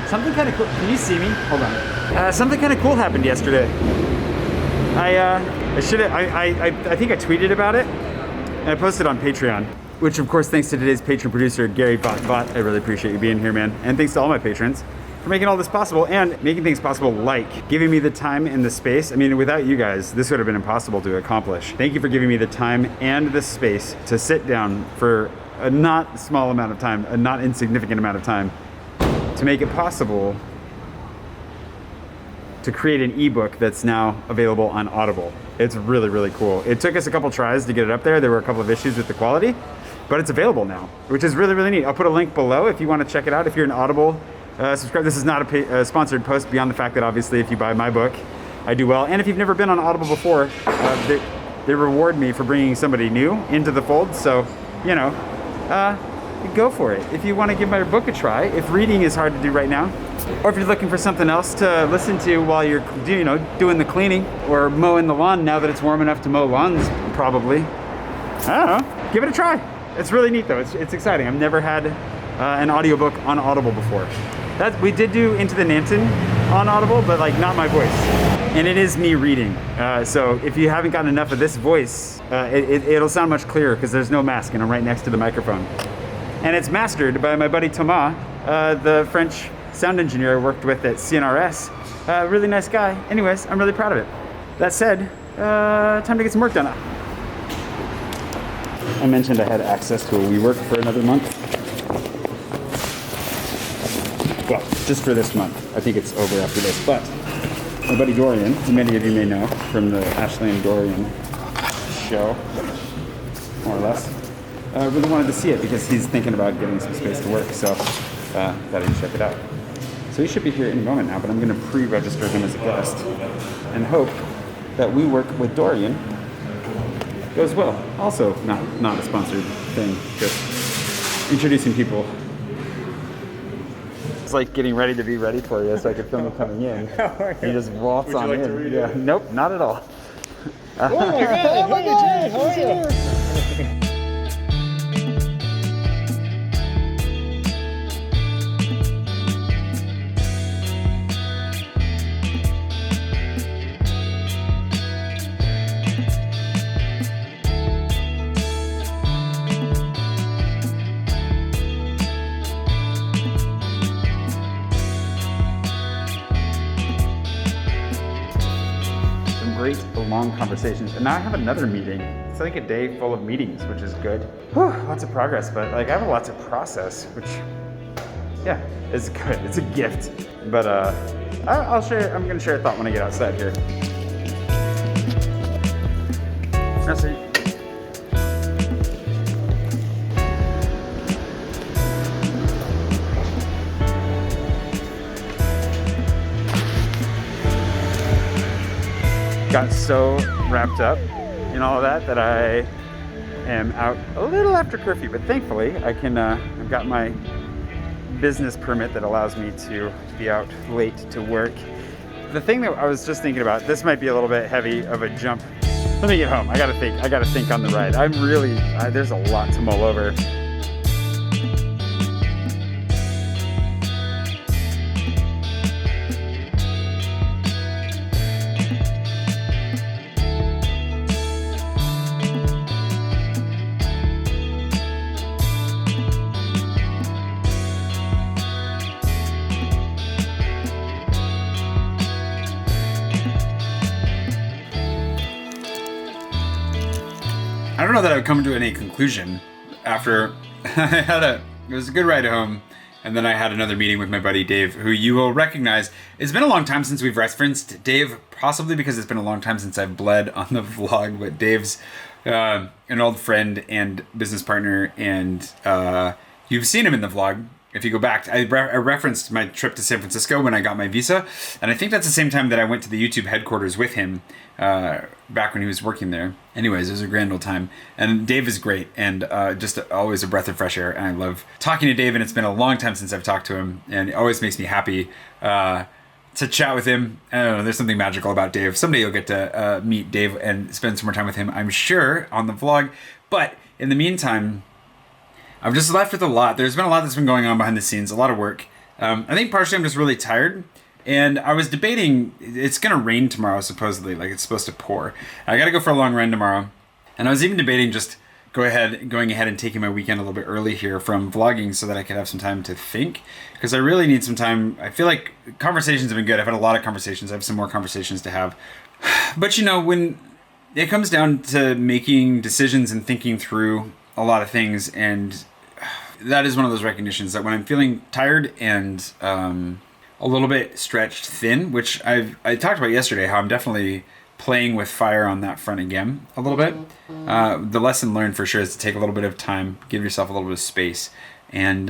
Something kind of cool. Can you see me? Hold on. Something kind of cool happened yesterday. I think I tweeted about it, and I posted on Patreon, which of course thanks to today's patron producer, Garry Vaught. I really appreciate you being here, man. And thanks to all my patrons for making all this possible and making things possible, like giving me the time and the space. I mean, without you guys, this would have been impossible to accomplish. Thank you for giving me the time and the space to sit down for a not small amount of time, a not insignificant amount of time, to make it possible to create an ebook that's now available on Audible. It's really, really cool. It took us a couple tries to get it up there. There were a couple of issues with the quality, but it's available now, which is really, really neat. I'll put a link below if you want to check it out. If you're an Audible subscriber, this is not a sponsored post beyond the fact that obviously if you buy my book, I do well. And if you've never been on Audible before, they reward me for bringing somebody new into the fold. So, you know, go for it. If you want to give my book a try, if reading is hard to do right now, or if you're looking for something else to listen to while you're, you know, doing the cleaning or mowing the lawn now that it's warm enough to mow lawns, probably. I don't know. Give it a try. It's really neat though. It's exciting. I've never had an audiobook on Audible before. We did do Into the Nanton on Audible, but like not my voice. And it is me reading. So if you haven't gotten enough of this voice, it'll sound much clearer because there's no mask and I'm right next to the microphone. And it's mastered by my buddy Thomas, the French sound engineer I worked with at CNRS. Really nice guy. Anyways, I'm really proud of it. That said, time to get some work done. I mentioned I had access to a WeWork for another month. Well, just for this month. I think it's over after this. But my buddy Dorian, who many of you may know from the Ashley and Dorian show, more or less, really wanted to see it because he's thinking about getting some space to work. So thought I'd check it out. So he should be here any moment now, but I'm going to pre-register him as a guest and hope that WeWork with Dorian goes well. Also, not a sponsored thing, just introducing people. It's like getting ready to be ready for you, so I could film you coming in. He just waltz on in. Yeah. Nope, not at all. Oh my God! Hey, how are you? Great long conversations, and now I have another meeting. It's like a day full of meetings, which is good. Whew, lots of progress, but like I have lots of process, which yeah, is good. It's a gift. But I'll share. I'm gonna share a thought when I get outside here. Merci. Got so wrapped up in all of that I am out a little after curfew, but thankfully I can, I've got my business permit that allows me to be out late to work. The thing that I was just thinking about, this might be a little bit heavy of a jump. Let me get home. I gotta think on the ride. I'm really, there's a lot to mull over. I don't know that I would come to any conclusion after it was a good ride home, and then I had another meeting with my buddy Dave, who you will recognize. It's been a long time since we've referenced Dave, possibly because it's been a long time since I've bled on the vlog, but Dave's an old friend and business partner, and you've seen him in the vlog. If you go back, I referenced my trip to San Francisco when I got my visa, and I think that's the same time that I went to the YouTube headquarters with him back when he was working there. Anyways, it was a grand old time, and Dave is great, and just always a breath of fresh air, and I love talking to Dave, and it's been a long time since I've talked to him, and it always makes me happy to chat with him. I don't know, there's something magical about Dave. Someday you'll get to meet Dave and spend some more time with him, I'm sure, on the vlog, but in the meantime, I've just left with a lot. There's been a lot that's been going on behind the scenes, a lot of work. I think partially I'm just really tired. And I was debating, it's gonna rain tomorrow supposedly, like it's supposed to pour. I gotta go for a long run tomorrow. And I was even debating just going ahead and taking my weekend a little bit early here from vlogging so that I could have some time to think. Because I really need some time. I feel like conversations have been good. I've had a lot of conversations. I have some more conversations to have. But you know, when it comes down to making decisions and thinking through a lot of things, and that is one of those recognitions that when I'm feeling tired and a little bit stretched thin, which I talked about yesterday, how I'm definitely playing with fire on that front again a little bit. The lesson learned for sure is to take a little bit of time, give yourself a little bit of space, and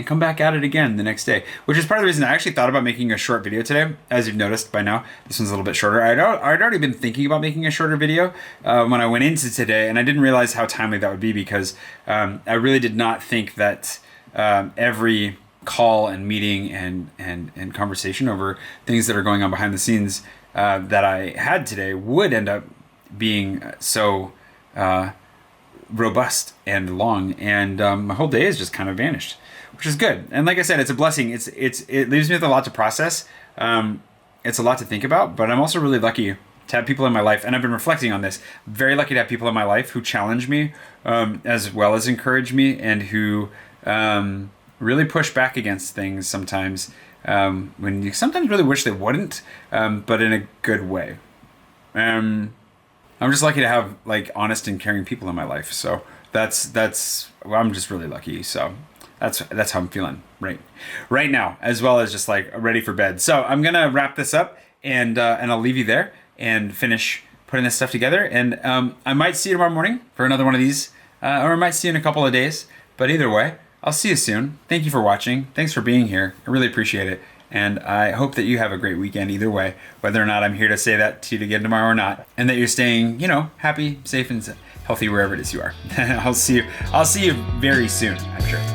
come back at it again the next day. Which is part of the reason I actually thought about making a short video today. As you've noticed by now, this one's a little bit shorter. I'd already been thinking about making a shorter video when I went into today, and I didn't realize how timely that would be because I really did not think that every call and meeting and conversation over things that are going on behind the scenes that I had today would end up being so robust and long, and my whole day has just kind of vanished, which is good. And like I said, it's a blessing. It leaves me with a lot to process. It's a lot to think about, but I'm also really lucky to have people in my life, and I've been reflecting on this. Very lucky to have people in my life who challenge me as well as encourage me, and who really push back against things sometimes when you sometimes really wish they wouldn't, but in a good way. I'm just lucky to have like honest and caring people in my life. So well, I'm just really lucky. So that's how I'm feeling right now, as well as just like ready for bed. So I'm gonna wrap this up and I'll leave you there and finish putting this stuff together. And I might see you tomorrow morning for another one of these, or I might see you in a couple of days. But either way, I'll see you soon. Thank you for watching. Thanks for being here. I really appreciate it. And I hope that you have a great weekend either way, whether or not I'm here to say that to you again tomorrow or not, and that you're staying, happy, safe, and healthy wherever it is you are. I'll see you very soon, I'm sure.